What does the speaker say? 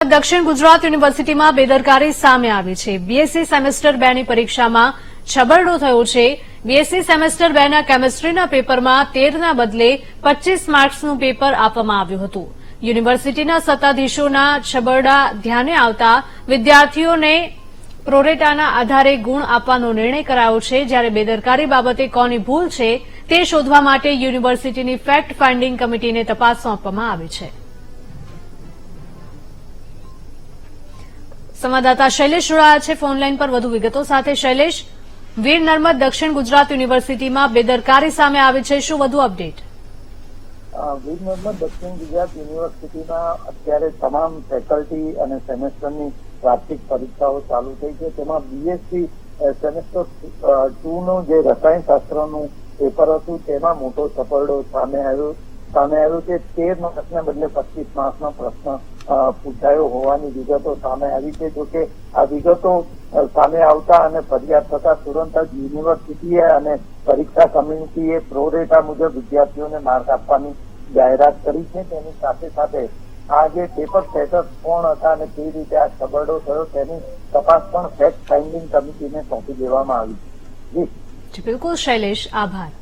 દક્ષિણ ગુજરાત યુનિવર્સિટીમાં બેદરકારી સામે આવી છે। બીએસસી સેમેસ્ટર 2 ની પરીક્ષામાં છબરડો થયો છે। બીએસસી સેમેસ્ટર 2 ના કેમિસ્ટ્રીના પેપરમાં 13 ના બદલે 25 માર્ક્સનું પેપર આપવામાં આવ્યું હતું। યુનિવર્સિટીના સત્તાધીશોના છબરડા ધ્યાને આવતા વિદ્યાર્થીઓને પ્રોરેટાના આધારે ગુણ આપવાનો નિર્ણય કરાયો છે। જ્યારે બેદરકારી બાબતે કોની ભૂલ છે તે શોધવા માટે યુનિવર્સિટીની ફેક્ટ ફાઇન્ડિંગ કમિટીને તપાસ સોંપવામાં આવી છે। સંવાદદાતા શૈલેષ જોડાયા છે ફોનલાઈન પર વધુ વિગતો સાથે। શૈલેષ, વીર નર્મદ દક્ષિણ ગુજરાત યુનિવર્સિટીમાં બેદરકારી સામે આવી છે, શું વધુ અપડેટ? વીર નર્મદ દક્ષિણ ગુજરાત યુનિવર્સિટીમાં અત્યારે તમામ ફેકલ્ટી અને સેમેસ્ટરની વાર્ષિક પરીક્ષાઓ ચાલુ થઈ છે। તેમાં બીએસસી સેમેસ્ટર 2 નું જે રસાયણશાસ્ત્રનું પેપર હતું તેમાં મોટો છબરડો સામે આવ્યો છે। 13 માર્ક્સના બદલે 25 માર્ક્સનો પ્રશ્ન પૂછાયો હોવાની વિગતો સામે આવી છે। જોકે આ વિગતો સામે આવતા અને ફરિયાદ થતા તુરંત જ યુનિવર્સિટીએ અને પરીક્ષા કમિટીએ પ્રોરેટા મુજબ વિદ્યાર્થીઓને માર્ક આપવાની જાહેરાત કરી છે। તેની સાથે સાથે આ જે પેપર સેટર્સ કોણ હતા અને કેવી રીતે આ છબરડો થયો તેની તપાસ પણ ફેક્ટ ફાઇન્ડિંગ કમિટીને સોંપી દેવામાં આવી છે। બિલકુલ શૈલેષ, આભાર।